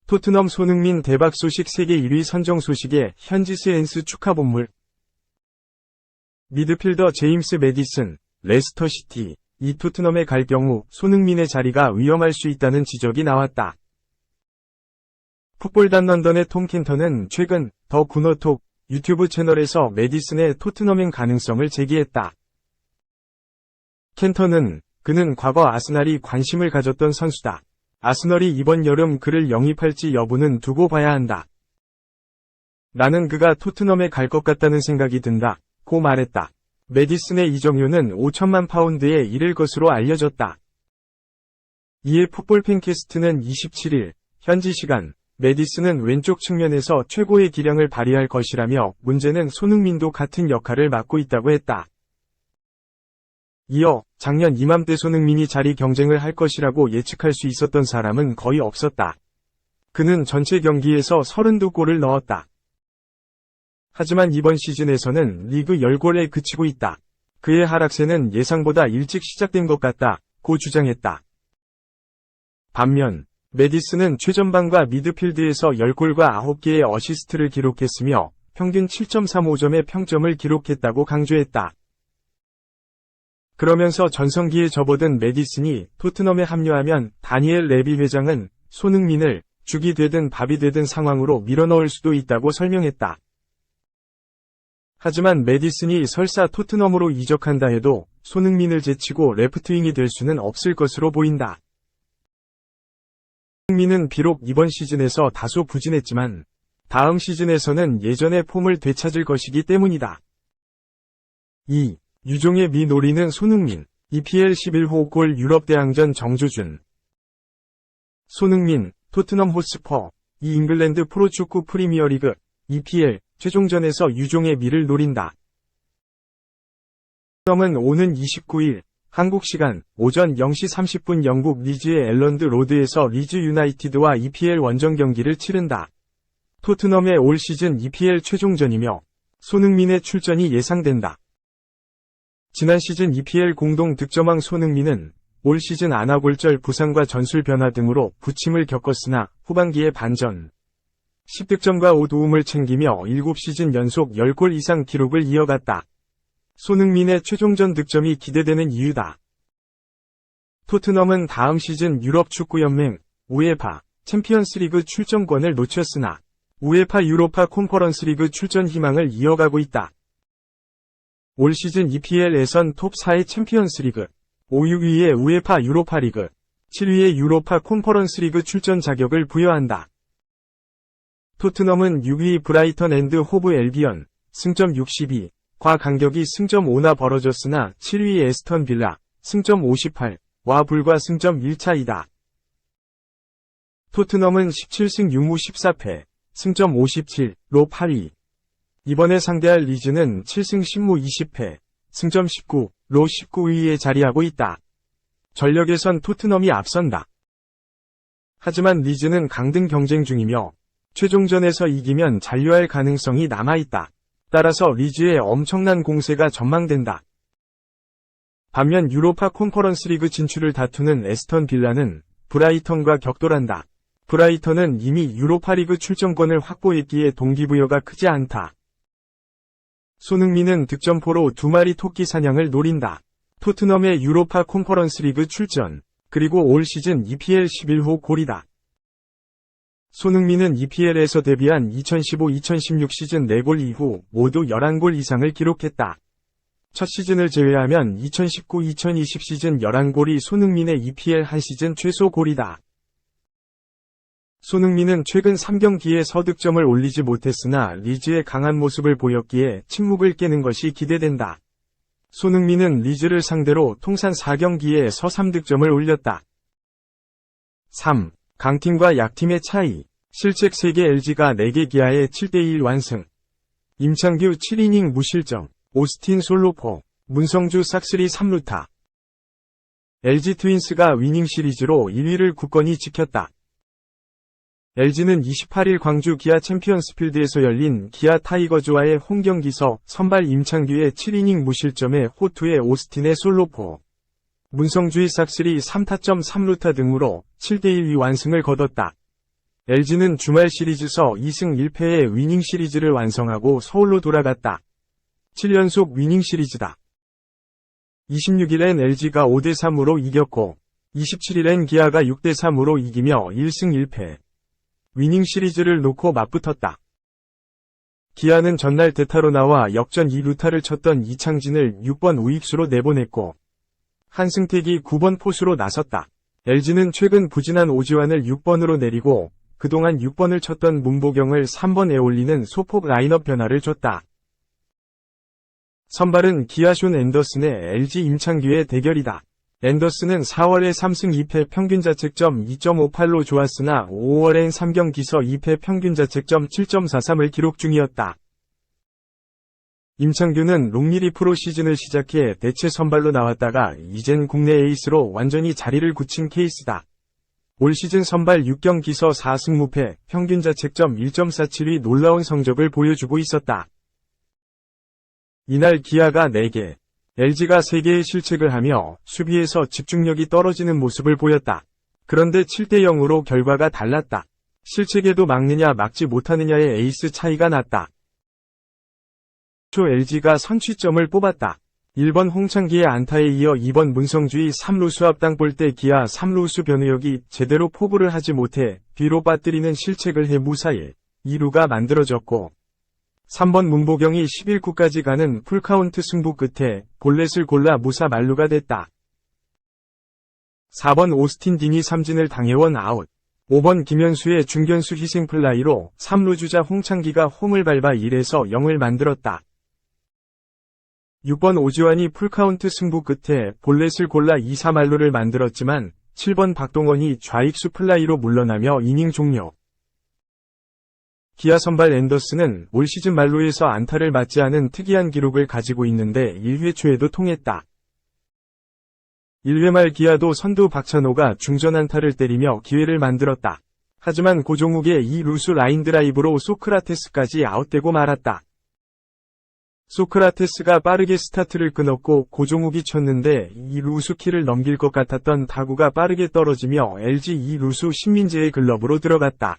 토트넘 손흥민 대박 소식 세계 1위 선정 소식에 현지스 엔스 축하 본물. 미드필더 제임스 매디슨, 레스터시티, 이 토트넘에 갈 경우 손흥민의 자리가 위험할 수 있다는 지적이 나왔다. 풋볼단 런던의 톰 켄턴은 최근 더 구너톡 유튜브 채널에서 매디슨의 토트넘행 가능성을 제기했다. 켄턴은 그는 과거 아스날이 관심을 가졌던 선수다. 아스널이 이번 여름 그를 영입할지 여부는 두고 봐야 한다. 나는 그가 토트넘에 갈 것 같다는 생각이 든다. 고 말했다. 매디슨의 이적료는 5천만 파운드에 이를 것으로 알려졌다. 이에 풋볼 팬캐스트는 27일 현지 시간 매디슨은 왼쪽 측면에서 최고의 기량을 발휘할 것이라며 문제는 손흥민도 같은 역할을 맡고 있다고 했다. 이어 작년 이맘때 손흥민이 자리 경쟁을 할 것이라고 예측할 수 있었던 사람은 거의 없었다. 그는 전체 경기에서 32골을 넣었다. 하지만 이번 시즌에서는 리그 10골에 그치고 있다. 그의 하락세는 예상보다 일찍 시작된 것 같다. 고 주장했다. 반면 매디슨은 최전방과 미드필드에서 10골과 9개의 어시스트를 기록했으며 평균 7.35점의 평점을 기록했다고 강조했다. 그러면서 전성기에 접어든 매디슨이 토트넘에 합류하면 다니엘 레비 회장은 손흥민을 죽이 되든 밥이 되든 상황으로 밀어넣을 수도 있다고 설명했다. 하지만 매디슨이 설사 토트넘으로 이적한다 해도 손흥민을 제치고 레프트윙이 될 수는 없을 것으로 보인다. 손흥민은 비록 이번 시즌에서 다소 부진했지만 다음 시즌에서는 예전의 폼을 되찾을 것이기 때문이다. 2. 유종의 미 노리는 손흥민, EPL 11호 골 유럽대항전 정조준. 손흥민, 토트넘 호스퍼, 이 잉글랜드 프로축구 프리미어리그, EPL, 최종전에서 유종의 미를 노린다. 토트넘은 오는 29일, 한국 시간, 오전 0시 30분 영국 리즈의 엘런드 로드에서 리즈 유나이티드와 EPL 원정 경기를 치른다. 토트넘의 올 시즌 EPL 최종전이며, 손흥민의 출전이 예상된다. 지난 시즌 EPL 공동 득점왕 손흥민은 올 시즌 아나골절 부상과 전술 변화 등으로 부침을 겪었으나 후반기에 반전 10득점과 5도움을 챙기며 7시즌 연속 10골 이상 기록을 이어갔다. 손흥민의 최종전 득점이 기대되는 이유다. 토트넘은 다음 시즌 유럽 축구연맹 우에파 챔피언스리그 출전권을 놓쳤으나 우에파 유로파 콘퍼런스리그 출전 희망을 이어가고 있다. 올 시즌 EPL 예선 톱 4의 챔피언스리그, 5, 6위의 우에파 유로파리그, 7위의 유로파 콘퍼런스리그 출전 자격을 부여한다. 토트넘은 6위 브라이턴 앤드 호브 엘비언, 승점 62, 과 간격이 승점 5나 벌어졌으나 7위 에스턴 빌라, 승점 58, 와 불과 승점 1차이다. 토트넘은 17승 6무 14패, 승점 57로 8위. 이번에 상대할 리즈는 7승 10무 20패, 승점 19로 19위에 자리하고 있다. 전력에선 토트넘이 앞선다. 하지만 리즈는 강등 경쟁 중이며 최종전에서 이기면 잔류할 가능성이 남아있다. 따라서 리즈의 엄청난 공세가 전망된다. 반면 유로파 콘퍼런스리그 진출을 다투는 에스턴 빌라는 브라이턴과 격돌한다. 브라이턴은 이미 유로파리그 출전권을 확보했기에 동기부여가 크지 않다. 손흥민은 득점포로 2마리 토끼 사냥을 노린다. 토트넘의 유로파 콘퍼런스리그 출전, 그리고 올 시즌 EPL 11호 골이다. 손흥민은 EPL에서 데뷔한 2015-2016 시즌 4골 이후 모두 11골 이상을 기록했다. 첫 시즌을 제외하면 2019-2020 시즌 11골이 손흥민의 EPL 한 시즌 최소 골이다. 손흥민은 최근 3경기에 서득점을 올리지 못했으나 리즈의 강한 모습을 보였기에 침묵을 깨는 것이 기대된다. 손흥민은 리즈를 상대로 통산 4경기에 서 3득점을 올렸다. 3. 강팀과 약팀의 차이. 실책 3개 LG가 4개 기아에 7대1 완승. 임창규 7이닝 무실점. 오스틴 솔로포. 문성주 싹쓸이 3루타. LG 트윈스가 위닝 시리즈로 1위를 굳건히 지켰다. LG는 28일 광주 기아 챔피언스필드에서 열린 기아 타이거즈와의 홈경기서 선발 임창규의 7이닝 무실점에 호투의 오스틴의 솔로포, 문성주의 싹쓸이 3타점 3루타 등으로 7대1 완승을 거뒀다. LG는 주말 시리즈서 2승 1패의 위닝 시리즈를 완성하고 서울로 돌아갔다. 7연속 위닝 시리즈다. 26일엔 LG가 5대3으로 이겼고 27일엔 기아가 6대3으로 이기며 1승 1패. 위닝 시리즈를 놓고 맞붙었다. 기아는 전날 대타로 나와 역전 2루타를 쳤던 이창진을 6번 우익수로 내보냈고 한승택이 9번 포수로 나섰다. LG는 최근 부진한 오지환을 6번으로 내리고 그동안 6번을 쳤던 문보경을 3번에 올리는 소폭 라인업 변화를 줬다. 선발은 기아 숀 앤더슨의 LG 임창규의 대결이다. 앤더슨은 4월에 3승 2패 평균 자책점 2.58로 좋았으나 5월엔 3경기서 2패 평균 자책점 7.43을 기록 중이었다. 임창규는 롱리리프로 시즌을 시작해 대체 선발로 나왔다가 이젠 국내 에이스로 완전히 자리를 굳힌 케이스다. 올 시즌 선발 6경기서 4승 무패, 평균 자책점 1.47의 놀라운 성적을 보여주고 있었다. 이날 기아가 4개, LG가 3개의 실책을 하며 수비에서 집중력이 떨어지는 모습을 보였다. 그런데 7대0으로 결과가 달랐다. 실책에도 막느냐 막지 못하느냐의 에이스 차이가 났다. 초 LG가 선취점을 뽑았다. 1번 홍창기의 안타에 이어 2번 문성주의 3루수 앞땅 볼 때 기아 3루수 변우혁이 제대로 포구를 하지 못해 뒤로 빠뜨리는 실책을 해 무사히 2루가 만들어졌고 3번 문보경이 11구까지 가는 풀카운트 승부 끝에 볼넷을 골라 무사 만루가 됐다. 4번 오스틴 딘이 삼진을 당해원 아웃. 5번 김현수의 중견수 희생플라이로 3루 주자 홍창기가 홈을 밟아 1에서 0을 만들었다. 6번 오지환이 풀카운트 승부 끝에 볼넷을 골라 2사 만루를 만들었지만 7번 박동원이 좌익수 플라이로 물러나며 이닝 종료. 기아 선발 앤더슨은 올 시즌 만루에서 안타를 맞지 않은 특이한 기록을 가지고 있는데 1회 초에도 통했다. 1회 말 기아도 선두 박찬호가 중전 안타를 때리며 기회를 만들었다. 하지만 고종욱의 2루수 라인 드라이브로 소크라테스까지 아웃되고 말았다. 소크라테스가 빠르게 스타트를 끊었고 고종욱이 쳤는데 2루수 키를 넘길 것 같았던 타구가 빠르게 떨어지며 LG 2루수 신민재의 글러브로 들어갔다.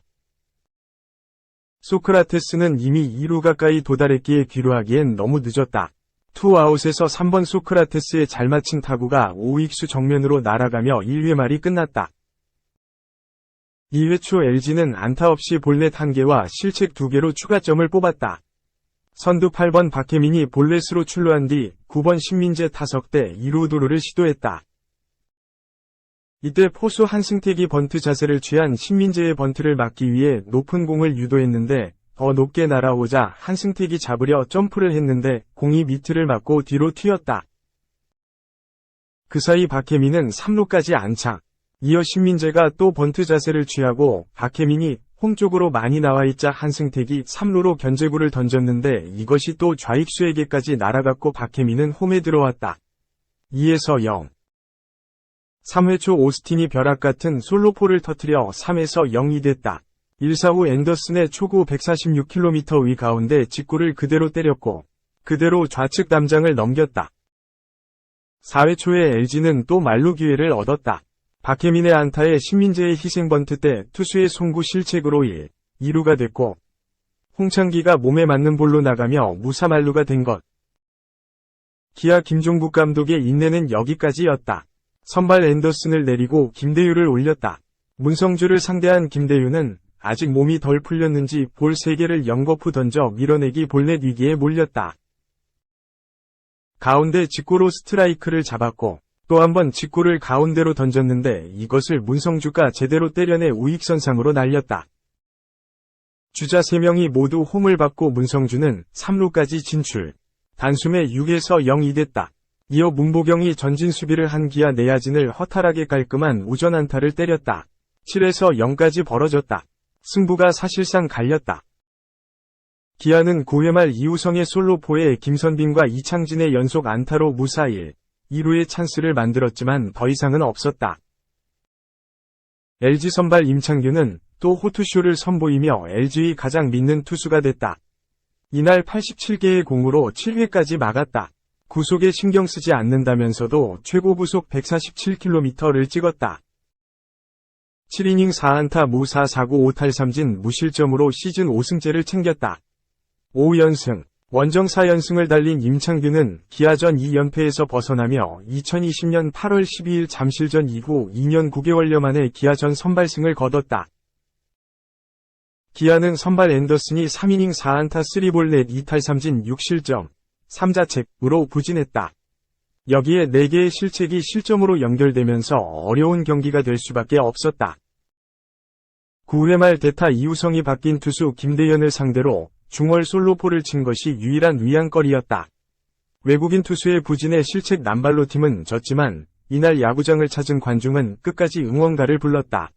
소크라테스는 이미 2루 가까이 도달했기에 귀루하기엔 너무 늦었다. 투아웃에서 3번 소크라테스의 잘 맞힌 타구가 오익수 정면으로 날아가며 1회 말이 끝났다. 2회 초 LG는 안타 없이 볼넷 1개와 실책 2개로 추가점을 뽑았다. 선두 8번 박혜민이 볼넷으로 출루한 뒤 9번 신민재 타석 때 2루 도루를 시도했다. 이때 포수 한승택이 번트 자세를 취한 신민재의 번트를 막기 위해 높은 공을 유도했는데 더 높게 날아오자 한승택이 잡으려 점프를 했는데 공이 미트를 맞고 뒤로 튀었다. 그 사이 박혜민은 3루까지 안착. 이어 신민재가 또 번트 자세를 취하고 박혜민이 홈 쪽으로 많이 나와있자 한승택이 3루로 견제구를 던졌는데 이것이 또 좌익수에게까지 날아갔고 박혜민은 홈에 들어왔다. 2에서 0. 3회 초 오스틴이 벼락 같은 솔로포를 터뜨려 3에서 0이 됐다. 1사 후 앤더슨의 초구 146km 위 가운데 직구를 그대로 때렸고 그대로 좌측 담장을 넘겼다. 4회 초에 LG는 또 만루 기회를 얻었다. 박혜민의 안타에 신민재의 희생번트 때 투수의 송구 실책으로 2루가 됐고 홍창기가 몸에 맞는 볼로 나가며 무사 만루가 된 것. 기아 김종국 감독의 인내는 여기까지였다. 선발 앤더슨을 내리고 김대유를 올렸다. 문성주를 상대한 김대유는 아직 몸이 덜 풀렸는지 볼 3개를 연거푸 던져 밀어내기 볼넷 위기에 몰렸다. 가운데 직구로 스트라이크를 잡았고 또 한 번 직구를 가운데로 던졌는데 이것을 문성주가 제대로 때려내 우익선상으로 날렸다. 주자 3명이 모두 홈을 받고 문성주는 3루까지 진출. 단숨에 6에서 0이 됐다. 이어 문보경이 전진 수비를 한 기아 내야진을 허탈하게 깔끔한 우전 안타를 때렸다. 7에서 0까지 벌어졌다. 승부가 사실상 갈렸다. 기아는 9회 말 이우성의 솔로포에 김선빈과 이창진의 연속 안타로 무사 2루의 찬스를 만들었지만 더 이상은 없었다. LG 선발 임창규는 또 호투쇼를 선보이며 LG의 가장 믿는 투수가 됐다. 이날 87개의 공으로 7회까지 막았다. 구속에 신경 쓰지 않는다면서도 최고 구속 147km를 찍었다. 7이닝 4안타 무사 4구 5탈3진 무실점으로 시즌 5승째를 챙겼다. 5연승, 원정 4연승을 달린 임창규는 기아전 2연패에서 벗어나며 2020년 8월 12일 잠실전 이후 2년 9개월여 만에 기아전 선발승을 거뒀다. 기아는 선발 앤더슨이 3이닝 4안타 3볼 넷 2탈3진 6실점, 3자책으로 부진했다. 여기에 4개의 실책이 실점으로 연결되면서 어려운 경기가 될 수밖에 없었다. 9회 말 대타 2우성이 바뀐 투수 김대현을 상대로 중월 솔로포를 친 것이 유일한 위안거리였다. 외국인 투수의 부진에 실책 남발로 팀은 졌지만 이날 야구장을 찾은 관중은 끝까지 응원가를 불렀다.